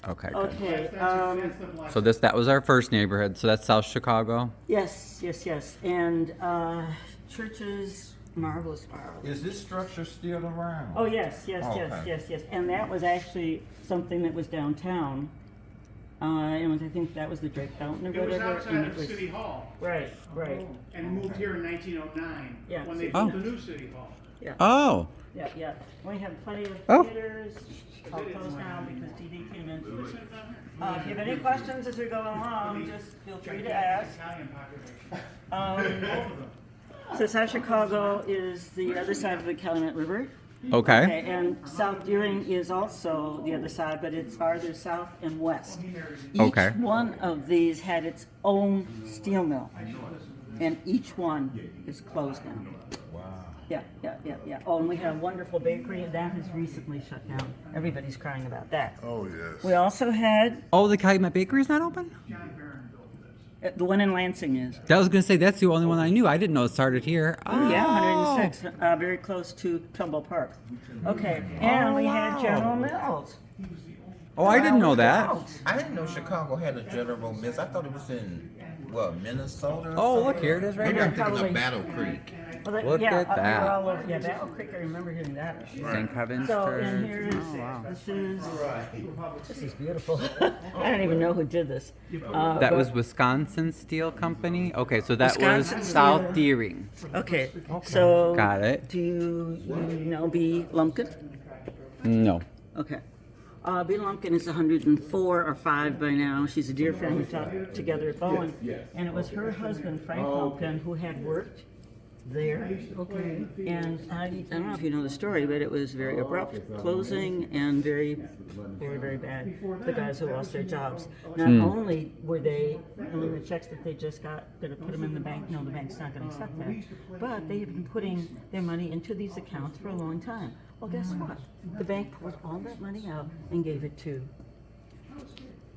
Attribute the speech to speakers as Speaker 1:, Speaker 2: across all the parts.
Speaker 1: Okay, good.
Speaker 2: Okay.
Speaker 1: So that was our first neighborhood. So that's South Chicago.
Speaker 2: Yes, yes, yes. And churches, marvelous.
Speaker 3: Is this structure still around?
Speaker 2: Oh, yes, yes, yes,
Speaker 3: Okay.
Speaker 2: yes, yes. And that was actually something that was downtown. And I think that was the Drake Fountain or
Speaker 4: It was
Speaker 2: whatever.
Speaker 4: outside
Speaker 2: and
Speaker 4: of City Hall
Speaker 2: Right, right.
Speaker 4: and moved here in 1909
Speaker 2: Yeah.
Speaker 4: when they
Speaker 1: Oh.
Speaker 4: built the new City Hall.
Speaker 2: Yeah,
Speaker 1: Oh,
Speaker 2: yeah, yeah. We have plenty of
Speaker 1: Oh.
Speaker 2: theaters. All closed now because TD came in. If you have any questions as we go along, just feel free to ask.
Speaker 4: Italian population.
Speaker 2: So South Chicago is the other side of the Calumet River.
Speaker 1: okay.
Speaker 2: And South Deering is also the other side, but it's farther south and west.
Speaker 1: Okay.
Speaker 2: Each one of these had its own steel mill, and each one is closed now.
Speaker 3: Wow.
Speaker 2: Yeah, yeah, yeah, yeah. Oh, and we had a wonderful bakery, and that has recently shut down. Everybody's crying about that.
Speaker 5: Oh, yes.
Speaker 2: We also had
Speaker 1: Oh, the Calumet Bakery is not open?
Speaker 2: the one in Lansing is.
Speaker 1: I was going to say that's the only one I knew. I didn't know it started here. Oh.
Speaker 2: Yeah, 106, very close to Trumbull Park. Okay, and we had General Mills.
Speaker 1: Oh, I didn't know that.
Speaker 3: I didn't know Chicago had a General Mills. I thought it was in, Minnesota? or
Speaker 1: Oh, look,
Speaker 3: something?
Speaker 1: here it is right
Speaker 3: Maybe
Speaker 1: here.
Speaker 3: I'm thinking
Speaker 2: Probably.
Speaker 3: of Battle Creek.
Speaker 2: Well,
Speaker 1: Look
Speaker 2: yeah,
Speaker 1: at
Speaker 2: we were
Speaker 1: that.
Speaker 2: all over, yeah, Battle Creek, I remember hearing that.
Speaker 1: St. Kevin's
Speaker 2: So,
Speaker 1: Church.
Speaker 2: and here is,
Speaker 1: Oh, wow.
Speaker 2: this is beautiful. I don't even know who did this.
Speaker 1: That
Speaker 2: but-
Speaker 1: was Wisconsin Steel Company. Okay, so that
Speaker 2: Wisconsin
Speaker 1: was
Speaker 2: Steel.
Speaker 1: South Deering.
Speaker 2: Okay, so.
Speaker 1: Got it.
Speaker 2: Do you know B. Lumpkin?
Speaker 1: No.
Speaker 2: Okay. B. Lumpkin is 104 or 5 by now. She's a dear friend. We taught together at Bowen. And it was her husband, Frank Lumpkin, who had worked there. Okay. And I don't know if you know the story, but it was very abrupt closing and very, very bad. The guys who lost their jobs. Not only were they, the checks that they just got, going to put them in the bank, no, the bank's not going to accept that. But they have been putting their money into these accounts for a long time. Well, guess what? The bank pulled all that money out and gave it to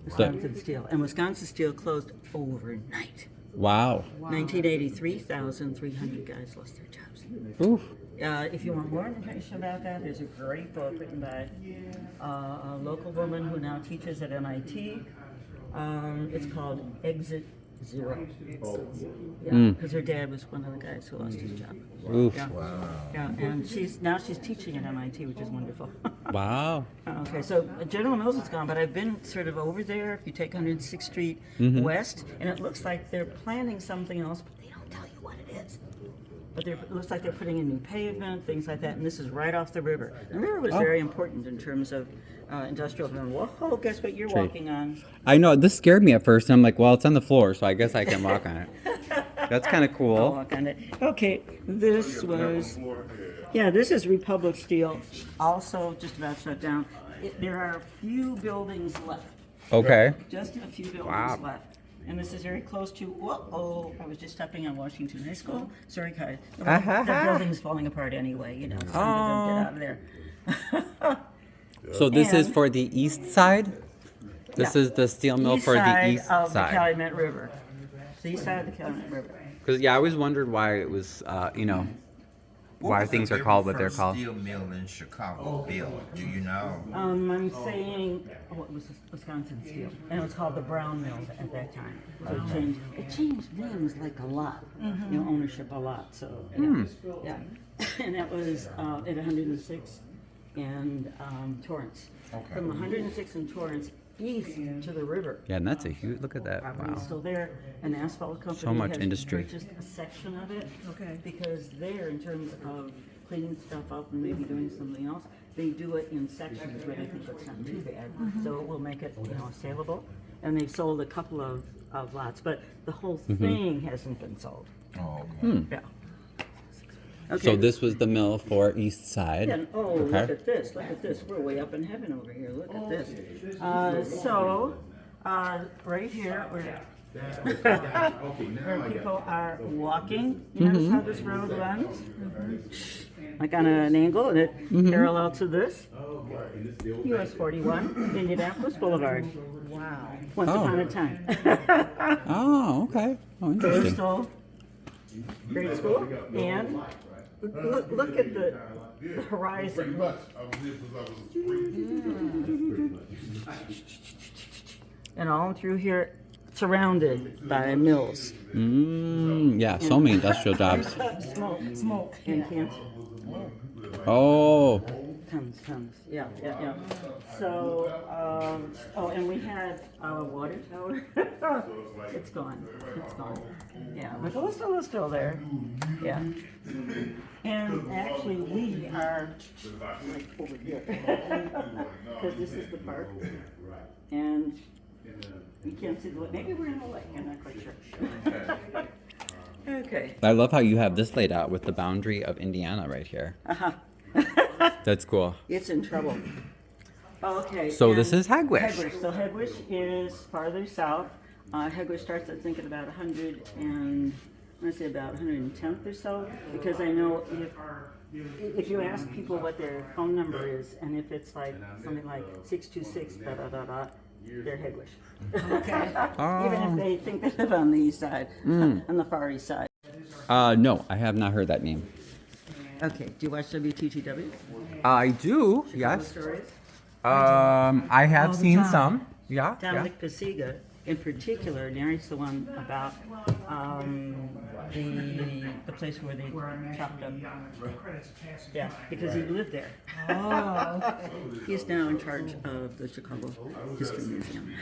Speaker 2: Wisconsin Steel. And Wisconsin Steel closed overnight.
Speaker 1: Wow.
Speaker 2: 1980, 3,300 guys lost their jobs.
Speaker 1: Oof.
Speaker 2: If you want more information about that, there's a great book written by a local woman who now teaches at MIT. It's called Exit Zero. Yeah, because her dad was one of the guys who lost his job.
Speaker 1: Oof.
Speaker 2: Yeah. Yeah, and she's teaching at MIT, which is wonderful.
Speaker 1: Wow.
Speaker 2: Okay, so General Mills is gone, but I've been sort of over there. If you take 106th Street West, and it looks like they're planning something else, but they don't tell you what it is. But it looks like they're putting in new pavement, things like that, and this is right off the river. The river was very important in terms of industrial. Whoa, guess what you're walking on?
Speaker 1: I know, this scared me at first, and I'm like, well, it's on the floor, so I guess I can walk on it. That's kind of
Speaker 2: I'll
Speaker 1: cool.
Speaker 2: walk on it. Okay, this was, yeah, this is Republic Steel, also just about shut down. There are a few buildings left.
Speaker 1: Okay.
Speaker 2: Just a few buildings
Speaker 1: Wow.
Speaker 2: left. And this is very close to, I was just stepping on Washington High School. Sorry, Kai. The building's falling apart anyway, you know. It's time to get out of there.
Speaker 1: So this is
Speaker 2: And-
Speaker 1: for the east side? This
Speaker 2: Yeah.
Speaker 1: is the steel mill for the east
Speaker 2: of the
Speaker 1: side.
Speaker 2: Calumet River. The east side of the Calumet River.
Speaker 1: Because, yeah, I always wondered why it was, why
Speaker 3: was
Speaker 1: things
Speaker 3: the
Speaker 1: are called
Speaker 3: very
Speaker 1: what they're
Speaker 3: first
Speaker 1: called.
Speaker 3: Steel mill in Chicago built. Do you know?
Speaker 2: I'm saying, it was Wisconsin Steel, and it was called the Brown Mill at that time. So it changed names like a lot, ownership a lot. So yeah, and that was at 106 and Torrance.
Speaker 3: Okay.
Speaker 2: From 106 and Torrance east to the river.
Speaker 1: Yeah, and that's a huge, look at that.
Speaker 2: Property is
Speaker 1: Wow.
Speaker 2: still there. An asphalt company
Speaker 1: So much
Speaker 2: has
Speaker 1: industry.
Speaker 2: purchased a section of it. Okay. Because there, in terms of cleaning stuff up and maybe doing something else, they do it in sections where they think it's not too bad. So it will make it, saleable. And they've sold a couple of lots, but the whole thing hasn't been sold.
Speaker 3: Oh, okay.
Speaker 2: Yeah.
Speaker 1: So
Speaker 2: Okay.
Speaker 1: this was the mill for east side.
Speaker 2: And, look at this, look at this. We're way up in heaven over here. Look at this. Right here, where people are walking, you notice how this road runs? Like on an angle, and it parallel to this. US 41, Indianapolis Boulevard. Wow. Once upon a time.
Speaker 1: Oh, okay. Oh, interesting.
Speaker 2: Coastal grade school, and Look at the horizon. Look. And all through here, surrounded by mills.
Speaker 1: Yeah, so many industrial jobs.
Speaker 2: Smoke. And cancer.
Speaker 1: Oh,
Speaker 2: Tons. Yeah. So, and we had our water tower. It's gone. Yeah, but it was still there. Yeah. And actually, we are like over here. Because this is the park. And you can't see the lake. Maybe we're in the lake. I'm not quite sure. Okay.
Speaker 1: I love how you have this laid out with the boundary of Indiana right here. That's cool.
Speaker 2: It's in trouble. Okay.
Speaker 1: So
Speaker 2: and
Speaker 1: this is Hegwish.
Speaker 2: So Hegwish is farther south. Hegwish starts, I think, at about 100 and I want to say about 110th or so, because I know if you ask people what their phone number is, and if it's like something like 626 they're Hegwish. Okay. Even if they think they live on the east side, on the far east side.
Speaker 1: No, I have not heard that name.
Speaker 2: Okay. Do you watch WTTW?
Speaker 1: I do, yes.
Speaker 2: Stories?
Speaker 1: I have
Speaker 2: All the
Speaker 1: seen
Speaker 2: time.
Speaker 1: some. Yeah.
Speaker 2: Dominic Pasiga, in particular, narrates the one about the place where they chopped up. Yeah, because he lived there. Oh. He's now in charge of the Chicago History Museum.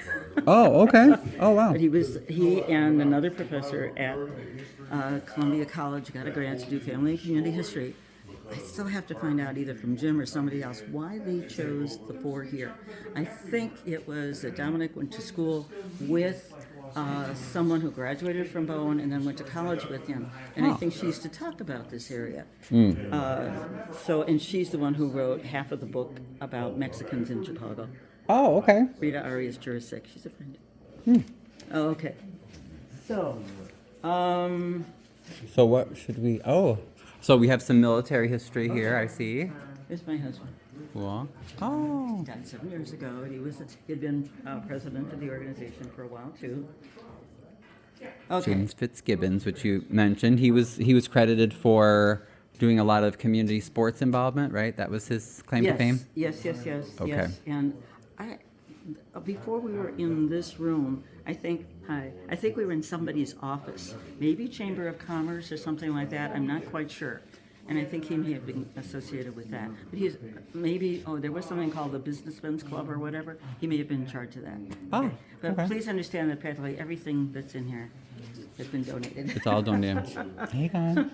Speaker 1: Oh, okay. Oh, wow.
Speaker 2: But he and another professor at Columbia College got a grant to do family and community history. I still have to find out either from Jim or somebody else why they chose the four here. I think it was that Dominic went to school with someone who graduated from Bowen and then went to college with him. And I think she used to talk about this area. And she's the one who wrote half of the book about Mexicans in Chicago.
Speaker 1: Oh, okay.
Speaker 2: Rita Arias Jurasik. She's a friend. Oh, okay. So,
Speaker 1: So what should we? Oh, so we have some military history here. I see.
Speaker 2: here's my husband.
Speaker 1: Cool. Oh.
Speaker 2: Died 7 years ago. He'd been president of the organization for a while too. Okay.
Speaker 1: James Fitzgibbons, which you mentioned, he was credited for doing a lot of community sports involvement, right? That was his claim to fame.
Speaker 2: Yes.
Speaker 1: Okay.
Speaker 2: And before we were in this room, I think we were in somebody's office, maybe Chamber of Commerce or something like that. I'm not quite sure. And I think he may have been associated with that. But there was something called the Businessmen's Club or whatever. He may have been in charge of that.
Speaker 1: Oh,
Speaker 2: But
Speaker 1: okay.
Speaker 2: please understand that practically everything that's in here has been donated.
Speaker 1: It's all donated. Hang on.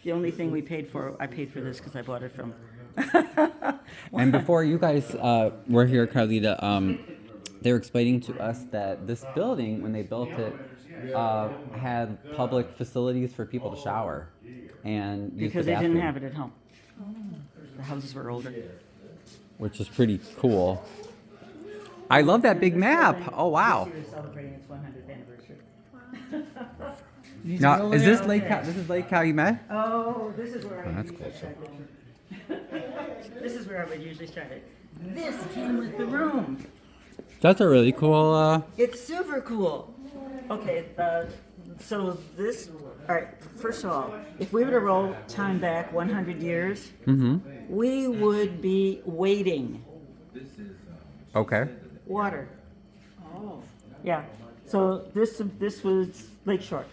Speaker 2: The only thing I paid for this because I bought it from.
Speaker 1: And before you guys were here, Carlita, they were explaining to us that this building, when they built it, had public facilities for people to shower and use
Speaker 2: Because
Speaker 1: the
Speaker 2: they didn't
Speaker 1: bathroom,
Speaker 2: have it at home. The houses were older.
Speaker 1: which is pretty cool. I love that big map. Oh, wow.
Speaker 2: This year is celebrating its 100th anniversary.
Speaker 1: Now, is this Lake Calumet?
Speaker 2: Oh, this is where I
Speaker 1: that's
Speaker 2: usually
Speaker 1: cool.
Speaker 2: started. This is where I would usually start it. This came with the room.
Speaker 1: That's a really cool.
Speaker 2: It's super cool. Okay, so this, all right, first of all, if we were to roll time back 100 years, we would be waiting.
Speaker 1: Okay.
Speaker 2: Water. Oh. Yeah, so this was Lakeshore.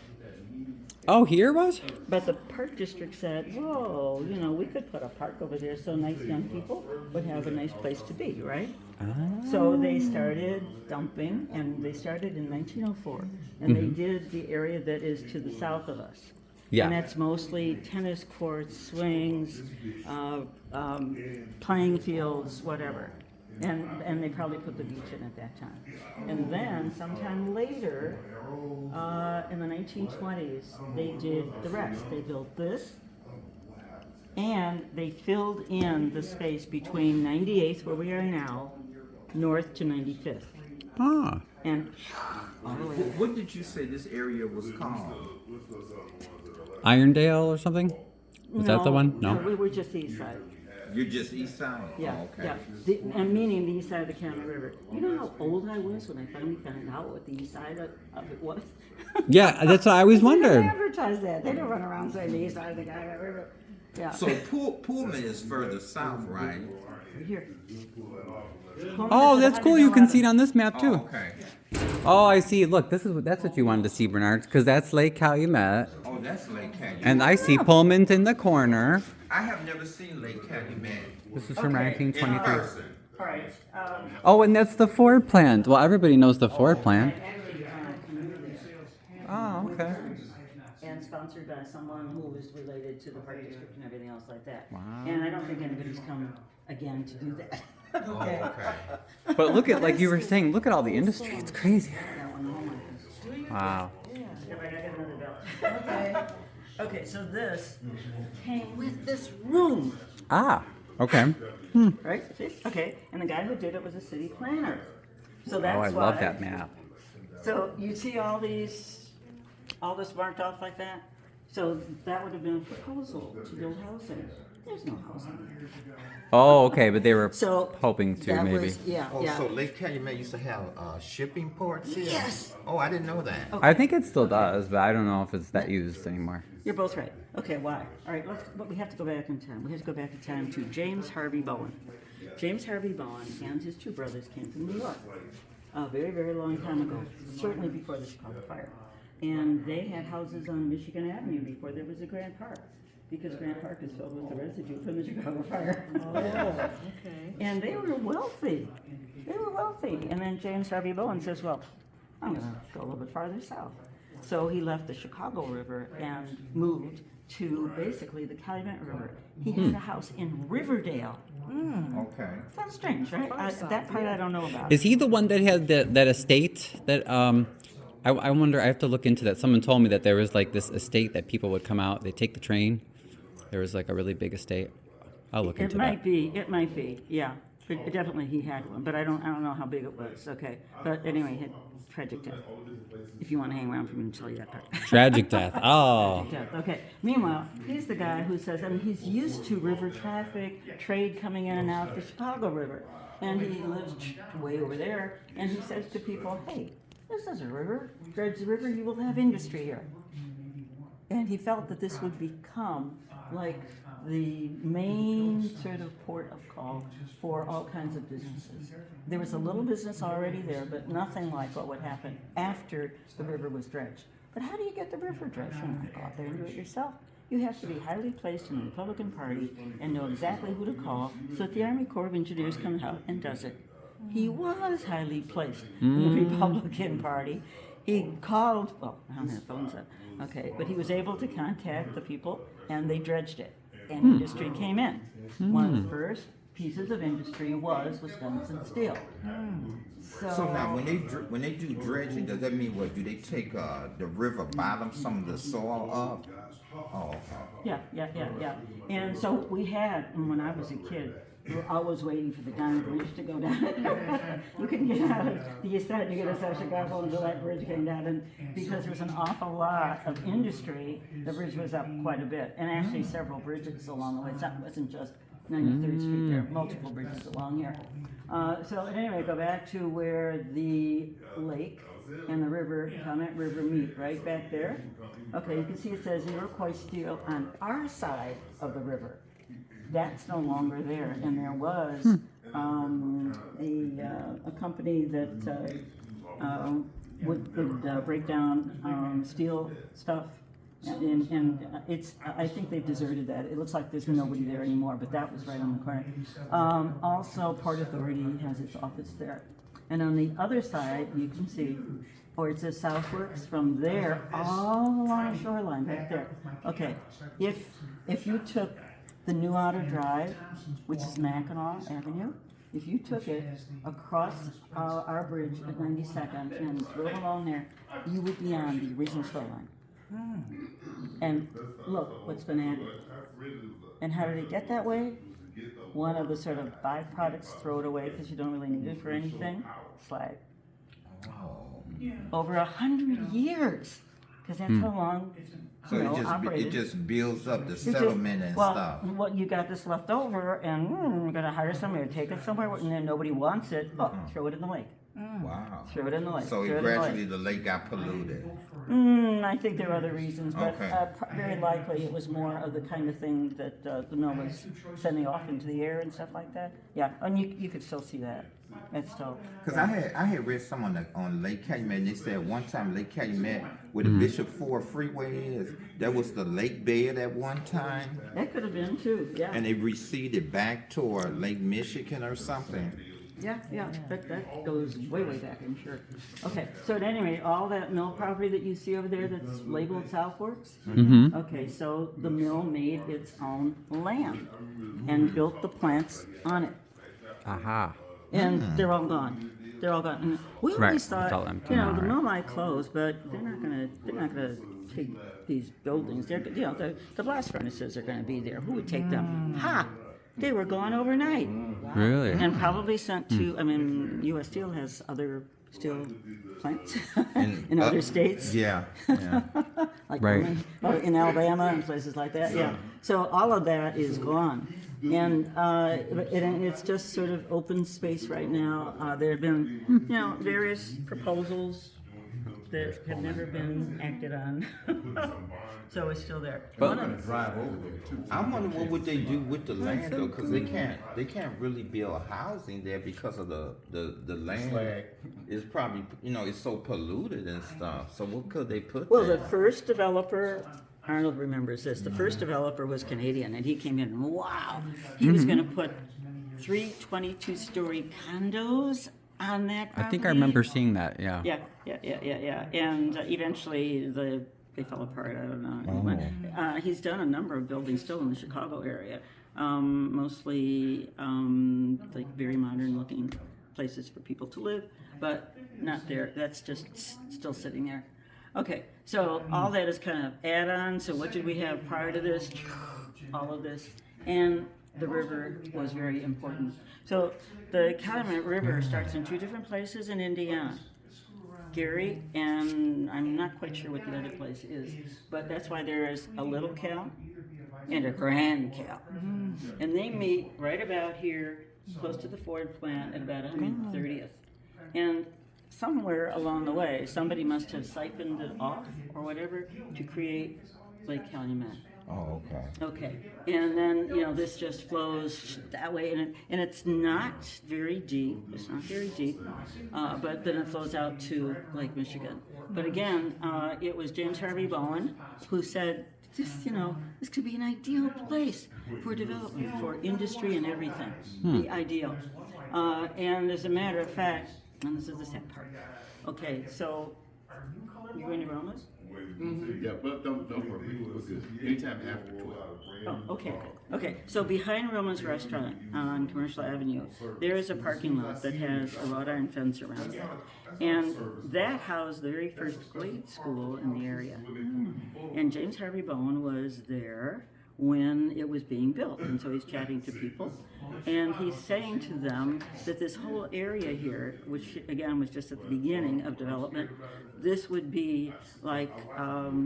Speaker 1: Oh, here was?
Speaker 2: But the park district said, whoa, we could put a park over there so nice young people would have a nice place to be, right? So they started dumping, and they started in 1904, and they did the area that is to the south of us.
Speaker 1: Yeah.
Speaker 2: And that's mostly tennis courts, swings, playing fields, whatever. And they probably put the beach in at that time. And then sometime later, in the 1920s, they did the rest. They built this, and they filled in the space between 98th, where we are now, north to 95th.
Speaker 1: Ah.
Speaker 2: And all the way.
Speaker 3: What did you say this area was called?
Speaker 1: Irondale or something? Was that the one? No.
Speaker 2: We were just the east side.
Speaker 3: You're just east side?
Speaker 2: Yeah,
Speaker 3: Oh, okay.
Speaker 2: yeah. And meaning the east side of the Cannon River. You know how old I was when I finally found out what the east side of it was?
Speaker 1: Yeah, that's what I always
Speaker 2: They didn't
Speaker 1: wondered.
Speaker 2: advertise that. They didn't run around saying the east side of the Cannon River. Yeah.
Speaker 3: So Pullman is further south, right?
Speaker 2: Here.
Speaker 1: Oh, that's cool. You can see it on this map
Speaker 3: Oh,
Speaker 1: too.
Speaker 3: okay.
Speaker 1: Oh, I see. Look, that's what you wanted to see, Bernard, because that's Lake Calumet,
Speaker 3: Oh, that's Lake Calumet.
Speaker 1: and I see Pullman in the corner.
Speaker 3: I have never seen Lake Calumet
Speaker 1: This is from
Speaker 2: Okay.
Speaker 3: in
Speaker 1: 1923.
Speaker 3: person.
Speaker 2: All right.
Speaker 1: Oh, and that's the Ford plant. Well, everybody knows the Ford plant.
Speaker 2: Actually,
Speaker 1: Oh, okay.
Speaker 2: and sponsored by someone who was related to the park district and everything else like that.
Speaker 1: Wow.
Speaker 2: And I don't think anybody's come again to do that.
Speaker 3: Oh, okay.
Speaker 1: But look at, like you were saying, look at all the industry. It's crazy.
Speaker 2: That one, oh my goodness.
Speaker 1: Wow.
Speaker 2: Yeah, right, I got another belt. Okay. Okay, so this came with this room,
Speaker 1: Ah, okay.
Speaker 2: right? See? Okay, and the guy who did it was a city planner. So that's
Speaker 1: Oh, I
Speaker 2: why.
Speaker 1: love that map.
Speaker 2: So you see all this marked off like that? So that would have been a proposal to build housing. There's no housing there.
Speaker 1: Oh, okay, but they were
Speaker 2: So
Speaker 1: hoping to
Speaker 2: that
Speaker 1: maybe.
Speaker 2: was, yeah,
Speaker 3: Oh,
Speaker 2: yeah.
Speaker 3: so Lake Calumet used to have shipping ports here?
Speaker 2: Yes.
Speaker 3: Oh, I didn't know that.
Speaker 1: I think it still does, but I don't know if it's that used anymore.
Speaker 2: You're both right. Okay, why? All right, but we have to go back in time. We have to go back in time to James Harvey Bowen. James Harvey Bowen and his two brothers came from New York a very, very long time ago, certainly before the Chicago fire. And they had houses on Michigan Avenue before there was a Grant Park, because Grant Park is filled with the residue from the Chicago fire.
Speaker 5: Oh, okay.
Speaker 2: And they were wealthy. They were wealthy. And then James Harvey Bowen says, well, I'm going to go a little bit farther south. So he left the Chicago River and moved to basically the Calumet River. He had a house in Riverdale.
Speaker 3: Okay.
Speaker 2: Sounds strange, right? That part I don't know about.
Speaker 1: Is he the one that had that estate that I wonder, I have to look into that. Someone told me that there was like this estate that people would come out, they take the train. There was like a really big estate. I'll look into
Speaker 2: It might
Speaker 1: that.
Speaker 2: be. It might be. Yeah. But definitely he had one, but I don't know how big it was. Okay. But anyway, he had tragic death. If you want to hang around for me and tell you that part.
Speaker 1: Tragic death. Oh.
Speaker 2: Death. Okay. Meanwhile, he's the guy who says, I mean, he's used to river traffic, trade coming in and out the Chicago River, and he lives way over there. And he says to people, "Hey, this is a river. Dredge the river, you will have industry here." And he felt that this would become like the main sort of port of call for all kinds of businesses. There was a little business already there, but nothing like what would happen after the river was dredged. But how do you get the river dredged? You don't go out there and do it yourself. You have to be highly placed in the Republican Party and know exactly who to call so that the Army Corps of Engineers comes out and does it. He was highly placed in the Republican Party. He called, well, I don't have phones up, okay, but he was able to contact the people and they dredged it. And industry came in. One of the first pieces of industry was Wisconsin Steel.
Speaker 3: So now, when they do dredging, does that mean what? Do they take the river bottom, some of the soil up? Oh, okay.
Speaker 2: Yeah. And so we had, and when I was a kid, we were always waiting for the Diamond Bridge to go down. You couldn't get out of the east side to get us out of Chicago until that bridge came down. And because there was an awful lot of industry, the bridge was up quite a bit. And actually several bridges along the way. It wasn't just 93rd Street, there are multiple bridges along here. So anyway, go back to where the lake and the river, Calumet River meet, right back there. Okay, you can see it says Iroquois Steel on our side of the river. That's no longer there, and there was a company that would break down steel stuff, and it's, I think they've deserted that. It looks like there's nobody there anymore, but that was right on the corner. Also, Port Authority has its office there, and on the other side you can see, or it says Southworks from there all along the shoreline back there. Okay, if you took the New Outer Drive, which is Mackinac Avenue, if you took it across our bridge at 92nd and drove along there, you would be on the original shoreline. And look what's been added. And how did it get that way? One of the sort of byproducts, throw it away because you don't really need it for anything, slag. Over 100 years. because that's how long,
Speaker 3: So
Speaker 2: you
Speaker 3: it
Speaker 2: know,
Speaker 3: just
Speaker 2: operated.
Speaker 3: it just builds up the
Speaker 2: It's just-
Speaker 3: settlement and
Speaker 2: well,
Speaker 3: stuff.
Speaker 2: Well, you got this left over, and you're gonna hire somebody to take it somewhere, and then nobody wants it. Oh, throw it in the lake.
Speaker 3: Wow.
Speaker 2: Throw it in the lake.
Speaker 3: So
Speaker 2: throw
Speaker 3: it
Speaker 2: it in the
Speaker 3: gradually
Speaker 2: lake.
Speaker 3: the lake got polluted.
Speaker 2: I think there are other reasons, but
Speaker 3: Okay.
Speaker 2: very likely it was more of the kind of thing that the mill was sending off into the air and stuff like that. Yeah, and you could still see that. It's still.
Speaker 3: Because I had read someone on Lake Calumet, they said one time Lake Calumet, where the Bishop Ford Freeway is, that was the lake bed at one time,
Speaker 2: That could have been too. Yeah.
Speaker 3: and it receded back toward Lake Michigan or something.
Speaker 2: Yeah, that goes way back, I'm sure. Okay, so at any rate, all that mill property that you see over there that's labeled Southworks, okay, so the mill made its own land and built the plants on it,
Speaker 1: Aha.
Speaker 2: and they're all gone. They're all gone. And we
Speaker 1: Right,
Speaker 2: always
Speaker 1: it's
Speaker 2: thought,
Speaker 1: all empty
Speaker 2: you know,
Speaker 1: now,
Speaker 2: the
Speaker 1: right?
Speaker 2: mill might close, but they're not gonna take these buildings. They're, you know, the blast furnaces are gonna be there. Who would take them? Ha! They were gone overnight.
Speaker 1: Really?
Speaker 2: And probably sent to, I mean, U.S. Steel has other steel plants in other states,
Speaker 3: Yeah.
Speaker 2: like
Speaker 1: Right.
Speaker 2: in Alabama and places like that, yeah. So all of that is gone. And it's just sort of open space right now. There have been, you know, various proposals that have never been acted on. So it's still there. One of the-
Speaker 3: I wonder what would they do with the land though, because they can't really build housing there because of the land is probably, you know, it's so polluted and stuff. So what could they put
Speaker 2: Well,
Speaker 3: there?
Speaker 2: the first developer, Arnold remembers this, the first developer was Canadian, and he came in, and wow, he was gonna put 3 22-story condos on that
Speaker 1: I
Speaker 2: property.
Speaker 1: think I remember seeing that, yeah.
Speaker 2: Yeah. And eventually they fell apart, I don't know. He's done a number of buildings still in the Chicago area, mostly like very modern looking places for people to live, but not there. That's just still sitting there. Okay, so all that is kind of add-on. So what did we have prior to this? All of this. And the river was very important. So the Calumet River starts in 2 different places in Indiana. Gary, and I'm not quite sure what the other place is, but that's why there is a Little Cal and a Grand Cal. And they meet right about here, close to the Ford plant at about 130th. And somewhere along the way, somebody must have siphoned it off or whatever to create Lake Calumet.
Speaker 3: Oh, okay.
Speaker 2: Okay, and then, you know, this just flows that way, and it's not very deep, but then it flows out to Lake Michigan. But again, it was James Harvey Bowen who said, this could be an ideal place for development, for industry and everything, the ideal. And as a matter of fact, and this is the sad part, okay, so, you going to Roma's?
Speaker 6: Yeah, but don't worry, we're good. Anytime after 12.
Speaker 2: Oh, okay. So behind Roma's restaurant on Commercial Avenue, there is a parking lot that has a wrought iron fence around it. And that housed the very first grade school in the area. And James Harvey Bowen was there when it was being built. And so he's chatting to people. And he's saying to them that this whole area here, which again was just at the beginning of development, this would be like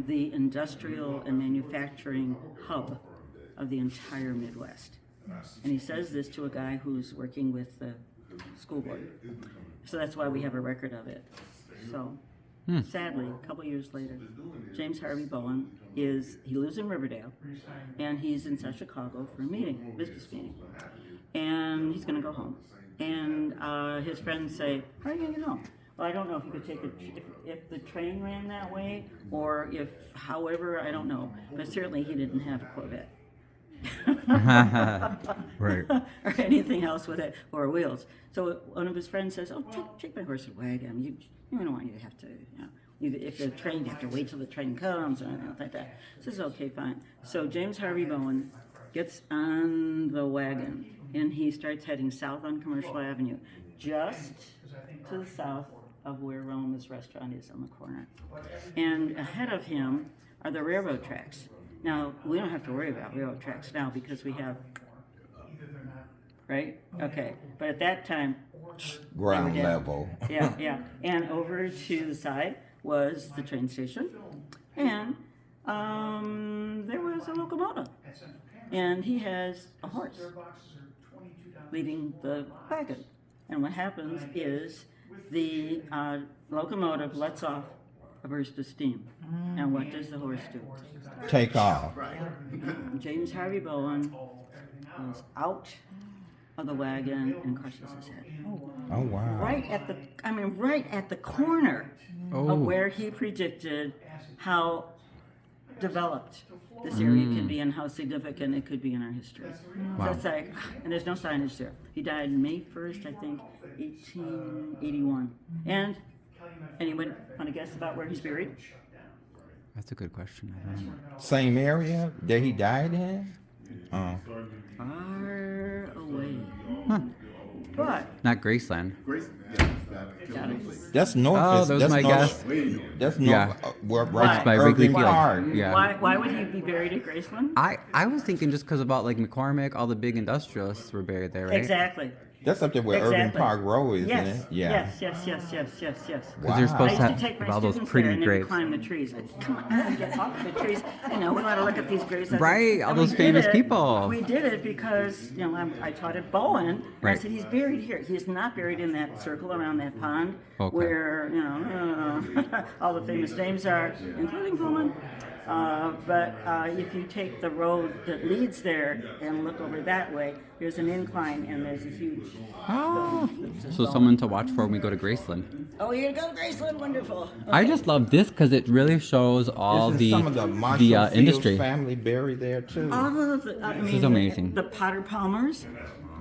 Speaker 2: the industrial and manufacturing hub of the entire Midwest. And he says this to a guy who's working with the school board. So that's why we have a record of it. So sadly, a couple years later, James Harvey Bowen he lives in Riverdale, and he's in South Chicago for a meeting, business meeting. And he's gonna go home. And his friends say, how are you gonna get home? Well, I don't know if you could take if the train ran that way, or however, I don't know. But certainly he didn't have a Corvette.
Speaker 1: Right.
Speaker 2: Or anything else with it, or wheels. So one of his friends says, "Oh, take my horse and wagon. You don't want you to have to, if the train, you have to wait till the train comes or anything like that." Says, "Okay, fine." So James Harvey Bowen gets on the wagon and he starts heading south on Commercial Avenue, just to the south of where Roma's restaurant is on the corner. And ahead of him are the railroad tracks. Now, we don't have to worry about railroad tracks now because we have, right? Okay, but at that time,
Speaker 3: Ground
Speaker 2: they were down.
Speaker 3: level.
Speaker 2: Yeah. And over to the side was the train station. And there was a locomotive, and he has a horse leading the wagon. And what happens is the locomotive lets off a burst of steam. And what does the horse do?
Speaker 3: Take off.
Speaker 2: James Harvey Bowen goes out of the wagon and crushes his head.
Speaker 3: Oh wow.
Speaker 2: Right at the corner of where he predicted how developed this area could be and how significant it could be in our history. So it's like, and there's no signage there. He died May 1st, I think, 1881. And anyone want to guess about where he's buried?
Speaker 1: That's a good question. I don't know.
Speaker 3: Same area that he died in?
Speaker 2: Far away.
Speaker 1: Huh.
Speaker 2: But
Speaker 1: Not Graceland.
Speaker 6: Grace,
Speaker 3: That's north.
Speaker 1: Oh, that was
Speaker 3: that's
Speaker 1: my
Speaker 3: north,
Speaker 1: guess.
Speaker 3: That's north.
Speaker 1: Yeah.
Speaker 3: Right
Speaker 1: It's by Wrigley
Speaker 3: Irving
Speaker 1: Field.
Speaker 3: Park.
Speaker 1: Yeah.
Speaker 2: why would he be buried at Graceland?
Speaker 1: I was thinking just because about like McCormick, all the big industrialists were buried there, right?
Speaker 2: Exactly.
Speaker 3: That's up there where Irving
Speaker 2: Exactly.
Speaker 3: Park Road is,
Speaker 2: Yes.
Speaker 3: isn't it? Yeah.
Speaker 2: Yes.
Speaker 1: Because they're
Speaker 2: I
Speaker 1: supposed
Speaker 2: used
Speaker 1: to
Speaker 2: to take
Speaker 1: have
Speaker 2: my
Speaker 1: all those
Speaker 2: students
Speaker 1: pretty
Speaker 2: there and then
Speaker 1: graves.
Speaker 2: climb the trees. Come on, get off the trees. We want to look at these graves.
Speaker 1: Right, all
Speaker 2: And we
Speaker 1: those
Speaker 2: did
Speaker 1: famous
Speaker 2: it-
Speaker 1: people.
Speaker 2: We did it because I taught at Bowen. And I
Speaker 1: Right.
Speaker 2: said he's buried here. He's not buried in that circle around that pond
Speaker 1: Okay.
Speaker 2: where all the famous names are, including Pullman. But if you take the road that leads there and look over that way, there's an incline and there's a huge.
Speaker 1: Oh. So someone to watch for when we go to Graceland.
Speaker 2: Oh, you're gonna go to Graceland, wonderful.
Speaker 1: I just love this because it really shows all
Speaker 3: Isn't
Speaker 1: the
Speaker 3: some of the Marshall Fields
Speaker 1: industry.
Speaker 3: family buried there too.
Speaker 2: All of the, I mean,
Speaker 1: is amazing.
Speaker 2: The Potter Palmers.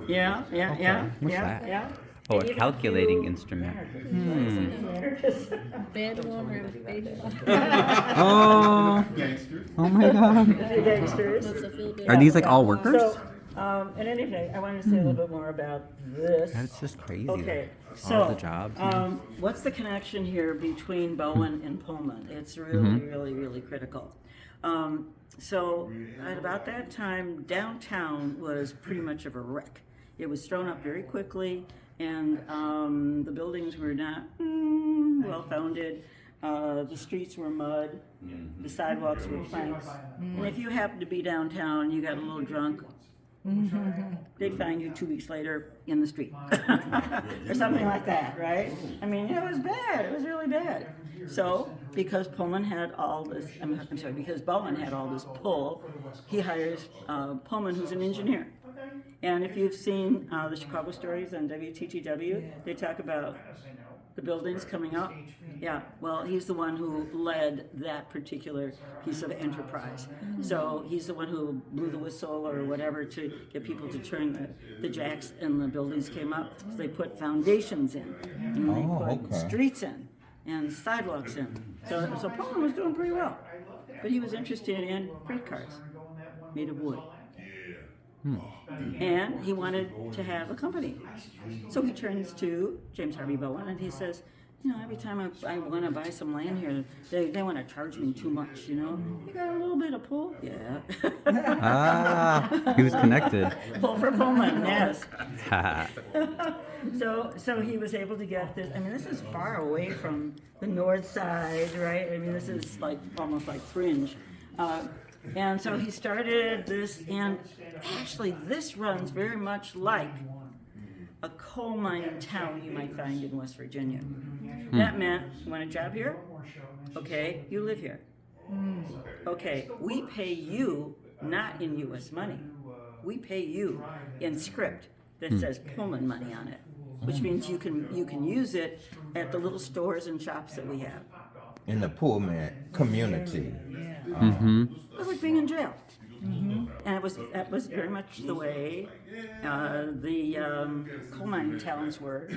Speaker 2: Yeah.
Speaker 1: What's that?
Speaker 2: Yeah.
Speaker 1: Oh, a
Speaker 2: And even
Speaker 1: calculating
Speaker 2: few-
Speaker 1: instrument.
Speaker 5: Bedroom or baby.
Speaker 1: Oh,
Speaker 6: gangsters.
Speaker 1: oh my God.
Speaker 2: The gangsters.
Speaker 5: What's a feel good?
Speaker 1: Are these like all workers?
Speaker 2: So, in any case, I wanted to say a little bit more about this.
Speaker 1: That's just crazy.
Speaker 2: Okay,
Speaker 1: All
Speaker 2: so
Speaker 1: the jobs.
Speaker 2: what's the connection here between Bowen and Pullman? It's really critical. So at about that time, downtown was pretty much of a wreck. It was thrown up very quickly, and the buildings were not well founded. The streets were mud. The sidewalks were planks. And if you happened to be downtown, you got a little drunk, they'd find you 2 weeks later in the street or something like that, right? I mean, it was bad. It was really bad. So, because Pullman had all this, because Bowen had all this pull, he hires Pullman, who's an engineer. And if you've seen the Chicago stories on WTTW, they talk about the buildings coming up. Yeah, well, he's the one who led that particular piece of enterprise. So he's the one who blew the whistle or whatever to get people to turn the jacks, and the buildings came up. So they put foundations in, and they put
Speaker 3: okay.
Speaker 2: streets in, and sidewalks in. So Pullman was doing pretty well. But he was interested in freight cars made of wood. And he wanted to have a company. So he turns to James Harvey Bowen and he says, every time I want to buy some land here, they want to charge me too much, You got a little bit of pull? Yeah.
Speaker 1: He was connected.
Speaker 2: Pull for Pullman, yes. So he was able to get this. I mean, this is far away from the north side, right? I mean, this is like almost like fringe. And so he started this, and actually this runs very much like a coal mining town you might find in West Virginia. That meant, you want a job here? Okay, you live here. Okay, we pay you not in U.S. money. We pay you in script that says Pullman money on it, which means you can use it at the little stores and shops that we have.
Speaker 3: In the Pullman community.
Speaker 2: It was like being in jail. And that was very much the way the coal mining towns were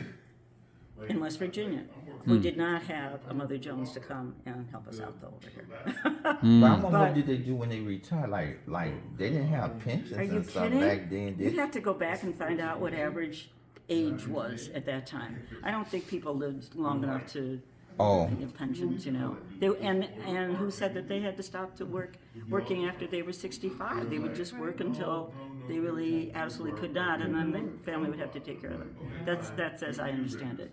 Speaker 2: in West Virginia. We did not have a Mother Jones to come and help us out though over here.
Speaker 3: But I wonder
Speaker 2: But-
Speaker 3: what did they do when they retired? Like they didn't have pensions
Speaker 2: Are you
Speaker 3: and stuff
Speaker 2: kidding?
Speaker 3: back then, did
Speaker 2: You'd
Speaker 3: they?
Speaker 2: have to go back and find out what average age was at that time. I don't think people lived long enough to
Speaker 3: Oh,
Speaker 2: get pensions, They, and who said that they had to stop to working after they were 65? They would just work until they really absolutely could not, and then the family would have to take care of them. That's as I understand it.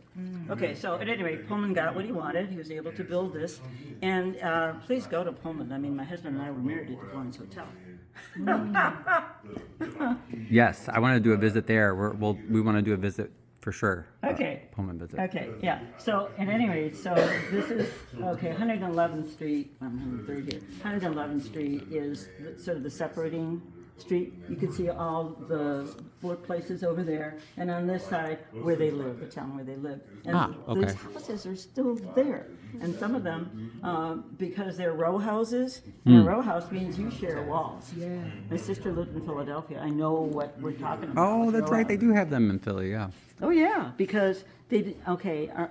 Speaker 2: Okay, so at any rate, Pullman got what he wanted. He was able to build this, and please go to Pullman. I mean, my husband and I were married at the Florence Hotel.
Speaker 1: Yes, I want to do a visit there. We want to do a visit for sure.
Speaker 2: Okay.
Speaker 1: Pullman visit.
Speaker 2: Okay, yeah. So at any rate, so this is, okay, 111th Street, I'm on the third here. 111th Street is sort of the separating street. You can see all the workplaces over there, and on this side, where they live, the town where they live. And
Speaker 1: okay.
Speaker 2: these houses are still there. And some of them, because they're row houses, and a row house means you share walls.
Speaker 5: Yeah.
Speaker 2: My sister lived in Philadelphia. I know what we're talking about.
Speaker 1: Oh,
Speaker 2: with
Speaker 1: that's
Speaker 2: row
Speaker 1: right. They
Speaker 2: houses.
Speaker 1: do have them in Philly. Yeah.
Speaker 2: Oh yeah, because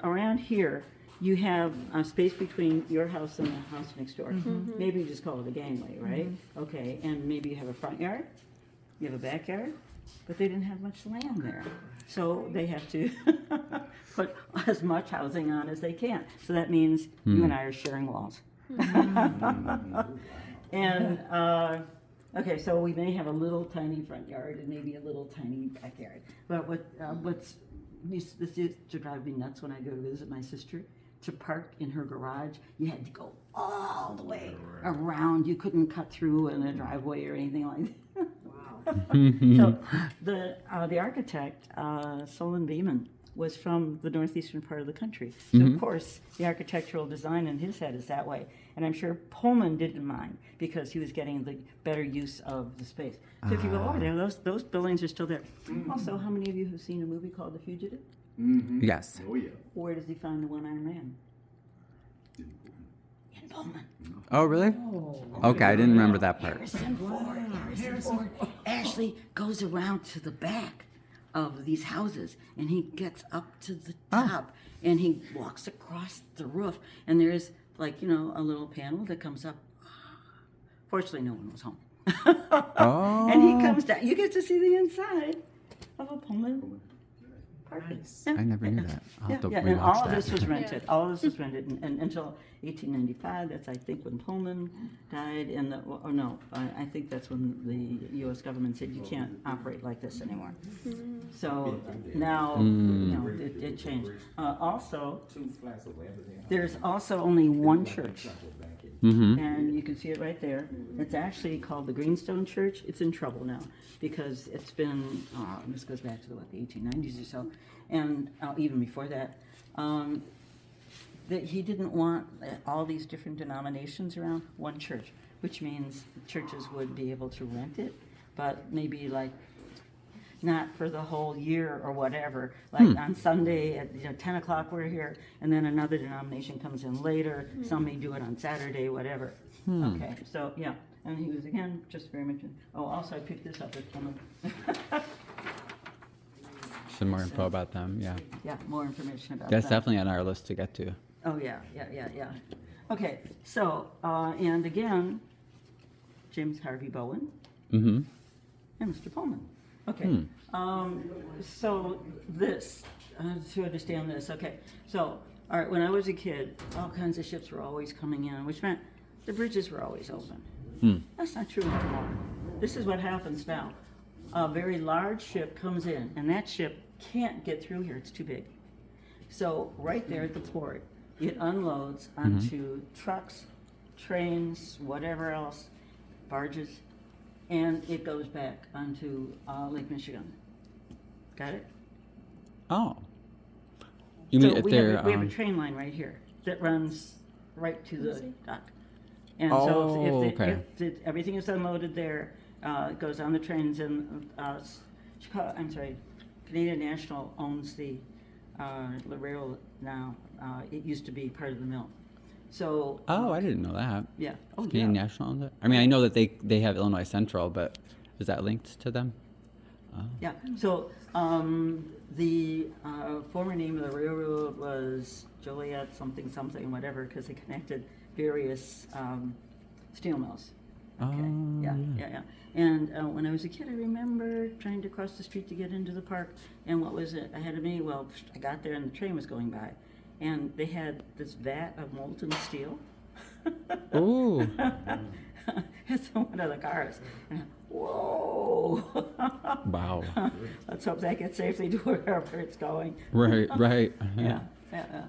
Speaker 2: around here you have a space between your house and the house next door. Maybe you just call it a gangway, right? Okay, and maybe you have a front yard, you have a backyard, but they didn't have much land there, so they have to put as much housing on as they can. So that means you and I are sharing walls. And okay, so we may have a little tiny front yard and maybe a little tiny backyard. But this used to drive me nuts when I go to visit my sister. To park in her garage, you had to go all the way around. You couldn't cut through in a driveway or anything like that. Wow. So the architect, Solon Beeman, was from the northeastern part of the country. So of course, the architectural design in his head is that way. And I'm sure Pullman didn't mind because he was getting the better use of the space. So if you go over there, those buildings are still there. Also, how many of you have seen a movie called The Fugitive?
Speaker 1: Yes.
Speaker 6: Oh, yeah.
Speaker 2: Where does he find the one-armed man? In Pullman.
Speaker 1: Oh, really? Okay, I didn't remember that part.
Speaker 2: Harrison Ford actually goes around to the back of these houses, and he gets up to the top, and he walks across the roof, and there's a little panel that comes up. Fortunately, no one was home.
Speaker 1: Oh.
Speaker 2: And he comes down. You get to see the inside of a Pullman.
Speaker 5: Nice.
Speaker 1: I never knew that. I'll have to
Speaker 2: And
Speaker 1: rewatch
Speaker 2: all of
Speaker 1: that.
Speaker 2: this was rented. All of this was rented until 1895. That's, I think, when Pullman died. I think that's when the U.S. government said you can't operate like this anymore. So now, it changed. Also, there's also only one church. And you can see it right there. It's actually called the Greenstone Church. It's in trouble now because it's been, this goes back to the 1890s or so, and even before that, that he didn't want all these different denominations around one church, which means churches would be able to rent it, but maybe not for the whole year or whatever. On Sunday at 10 o'clock we're here, and then another denomination comes in later. Some may do it on Saturday, whatever. Okay, so yeah, and he was again just very much. Also I picked this up at Pullman.
Speaker 1: Some more info about them. Yeah.
Speaker 2: Yeah, more information about
Speaker 1: That's
Speaker 2: that.
Speaker 1: definitely on our list to get to.
Speaker 2: Oh yeah. Okay, so and again, James Harvey Bowen and Mr. Pullman. Okay, so this, to understand this, okay, so, all right, when I was a kid, all kinds of ships were always coming in, which meant the bridges were always open. That's not true anymore. This is what happens now. A very large ship comes in, and that ship can't get through here, it's too big. So right there at the port, it unloads onto trucks, trains, whatever else, barges, and it goes back onto Lake Michigan. Got it?
Speaker 1: Oh. You mean if
Speaker 2: we
Speaker 1: they're
Speaker 2: have a train line right here that runs right to the dock. And everything is unloaded there, it goes on the trains, and Canadian National owns the rail now. It used to be part of the mill. So.
Speaker 1: I didn't know that.
Speaker 2: Yeah. Oh,
Speaker 1: Canadian
Speaker 2: yeah.
Speaker 1: National owns it? I mean, I know that they have Illinois Central, but is that linked to them?
Speaker 2: Yeah, so the former name of the railroad was Joliet something, whatever, because they connected various steel mills. Okay, yeah. And when I was a kid, I remember trying to cross the street to get into the park, and what was it ahead of me? Well, I got there and the train was going by, and they had this vat of molten steel.
Speaker 1: Ooh.
Speaker 2: hits one of the cars. And, whoa!
Speaker 1: Wow.
Speaker 2: Let's hope that gets safely to wherever it's going.
Speaker 1: Right, right.
Speaker 2: Yeah, yeah.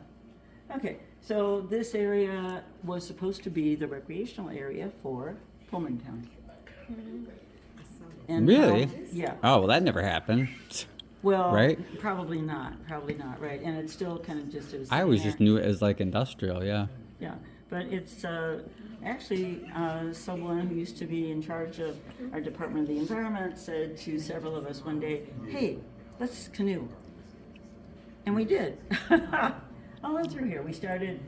Speaker 2: Okay, so this area was supposed to be the recreational area for Pullman County. And
Speaker 1: Really?
Speaker 2: yeah.
Speaker 1: Oh, well, that never happened.
Speaker 2: Well,
Speaker 1: Right?
Speaker 2: probably not, right. And it's still kind of just as.
Speaker 1: I always just knew it as like industrial, yeah.
Speaker 2: Yeah, but it's actually someone who used to be in charge of our Department of the Environment said to several of us one day, "Hey, let's canoe." And we did. All in through here. We started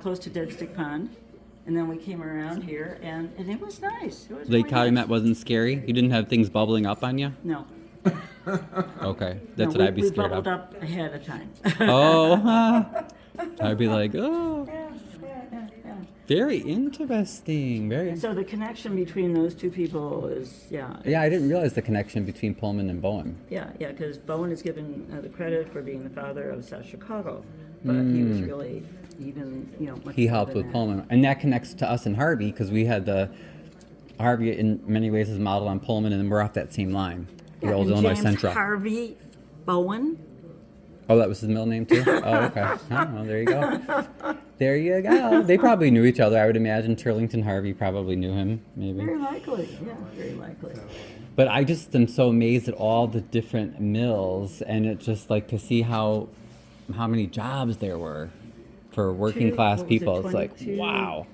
Speaker 2: close to Dead Stick Pond, and then we came around here, and it was nice. It was
Speaker 1: Lake
Speaker 2: really
Speaker 1: Calumet
Speaker 2: nice.
Speaker 1: wasn't scary? You didn't have things bubbling up on you?
Speaker 2: No.
Speaker 1: Okay, that's
Speaker 2: No,
Speaker 1: what I'd be
Speaker 2: we
Speaker 1: scared
Speaker 2: bubbled
Speaker 1: of.
Speaker 2: up ahead of time.
Speaker 1: Oh, I'd be like, oh,
Speaker 2: Yeah.
Speaker 1: very interesting. Very.
Speaker 2: So the connection between those two people is, yeah.
Speaker 1: Yeah, I didn't realize the connection between Pullman and Bowen.
Speaker 2: Yeah, because Bowen is given the credit for being the father of South Chicago, but he was really even, much
Speaker 1: He
Speaker 2: more
Speaker 1: helped
Speaker 2: than
Speaker 1: with
Speaker 2: that.
Speaker 1: Pullman, and that connects to us in Harvey because we had the Harvey in many ways is modeled on Pullman, and we're off that same line. The
Speaker 2: Yeah,
Speaker 1: old
Speaker 2: and
Speaker 1: Illinois
Speaker 2: James
Speaker 1: Central.
Speaker 2: Harvey Bowen.
Speaker 1: Oh, that was his middle name too? Oh, okay. Oh, well, there you go. There you go. They probably knew each other, I would imagine. Turlington Harvey probably knew him, maybe.
Speaker 2: Very likely, yeah, very likely.
Speaker 1: But I just am so amazed at all the different mills, and it's just like to see how many jobs there were for working class
Speaker 2: What was it,
Speaker 1: people. It's like,
Speaker 2: 22?
Speaker 1: wow.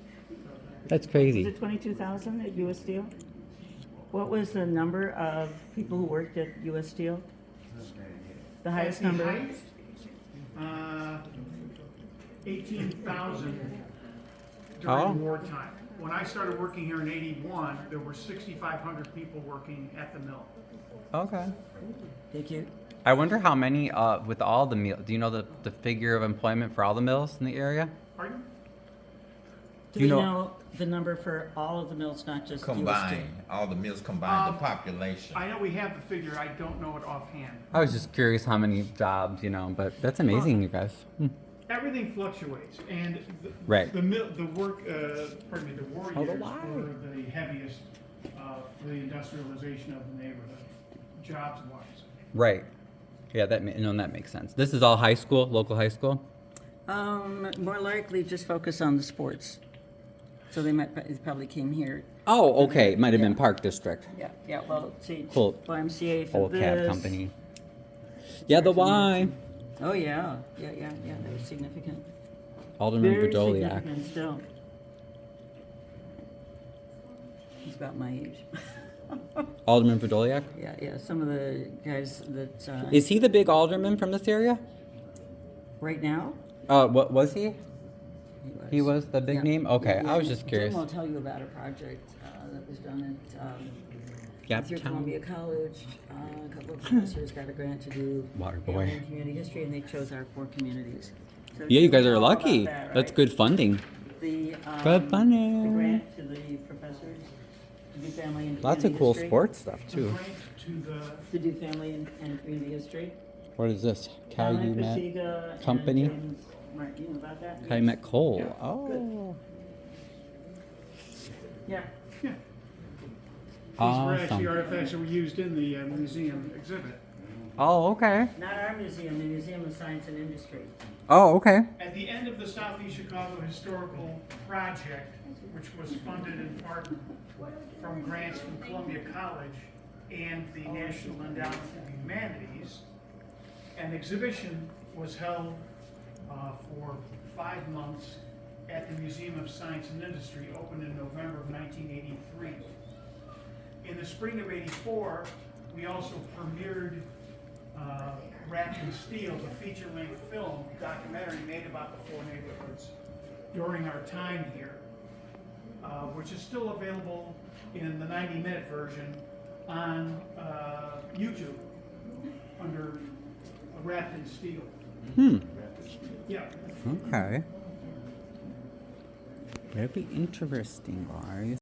Speaker 1: That's
Speaker 2: Was
Speaker 1: crazy.
Speaker 2: it 22,000 at U.S. Steel? What was the number of people who worked at U.S. Steel? The highest
Speaker 4: At the
Speaker 2: number?
Speaker 4: height, 18,000 during
Speaker 1: Oh.
Speaker 4: wartime. When I started working here in '81, there were 6,500 people working at the mill.
Speaker 1: Okay.
Speaker 2: Thank you.
Speaker 1: I wonder how many, with all the mills, do you know the figure of employment for all the mills in the area?
Speaker 4: Pardon?
Speaker 2: Do
Speaker 1: You
Speaker 2: we
Speaker 1: know-
Speaker 2: know the number for all of the mills, not just U.S. Steel?
Speaker 3: Combined, all the mills combined, the
Speaker 4: Um,
Speaker 3: population.
Speaker 4: I know we have the figure, I don't know it offhand.
Speaker 1: I was just curious how many jobs, but that's amazing, you guys.
Speaker 4: Everything fluctuates, and
Speaker 1: Right.
Speaker 4: the warriors
Speaker 1: Oh, the why?
Speaker 4: were the heaviest for the industrialization of the neighborhood, jobs wise.
Speaker 1: Right. Yeah, that makes sense. This is all high school, local high school?
Speaker 2: More likely just focus on the sports. So they probably came here.
Speaker 1: Oh, okay. Might have been
Speaker 2: Yeah.
Speaker 1: Park District.
Speaker 2: Yeah, well, see,
Speaker 1: Cool.
Speaker 2: YMCA for
Speaker 1: Old cab
Speaker 2: this.
Speaker 1: company. Yeah, the Y.
Speaker 2: Oh, yeah, that was significant.
Speaker 1: Alderman
Speaker 2: Very
Speaker 1: Verdoliak.
Speaker 2: significant still. He's about my age.
Speaker 1: Alderman Verdoliak?
Speaker 2: Yeah, some of the guys that,
Speaker 1: Is he the big alderman from this area?
Speaker 2: right now?
Speaker 1: What was he? He was the big
Speaker 2: Yeah.
Speaker 1: name? Okay,
Speaker 2: Yeah,
Speaker 1: I was just curious.
Speaker 2: Jim will tell you about a project that was done at through
Speaker 1: Town.
Speaker 2: Columbia College. A couple of professors got a grant to do
Speaker 1: Water
Speaker 2: family
Speaker 1: boy.
Speaker 2: and community history, and they chose our 4 communities. So
Speaker 1: Yeah, you guys are
Speaker 2: all about
Speaker 1: lucky.
Speaker 2: that,
Speaker 1: That's
Speaker 2: right?
Speaker 1: good funding.
Speaker 2: The,
Speaker 1: Good funding.
Speaker 2: The grant to the professors to do family and
Speaker 1: Lots of
Speaker 2: community
Speaker 1: cool
Speaker 2: history.
Speaker 1: sports stuff
Speaker 4: The
Speaker 1: too.
Speaker 4: grant to the
Speaker 2: To do family and community history.
Speaker 1: What is this?
Speaker 2: Dominic
Speaker 1: Calumet
Speaker 2: Pasiga and
Speaker 1: Company?
Speaker 2: James Mark, you know about that?
Speaker 1: Calumet Coal.
Speaker 2: Yeah,
Speaker 1: Oh.
Speaker 2: Yeah.
Speaker 4: These were actually
Speaker 1: Awesome.
Speaker 4: artifacts that were used in the museum exhibit.
Speaker 1: Oh, okay.
Speaker 2: Not our museum, the Museum of Science and Industry.
Speaker 1: Oh, okay.
Speaker 4: At the end of the Southeast Chicago Historical Project, which was funded in part from grants from Columbia College and the National Endowment for the Humanities, an exhibition was held for 5 months at the Museum of Science and Industry, opened in November of 1983. In the spring of '84, we also premiered Wrapped in Steel, the feature-length film documentary made about the 4 neighborhoods during our time here, which is still available in the 90-minute version on YouTube under Wrapped in Steel. Yeah.
Speaker 1: Okay. Very interesting, guys.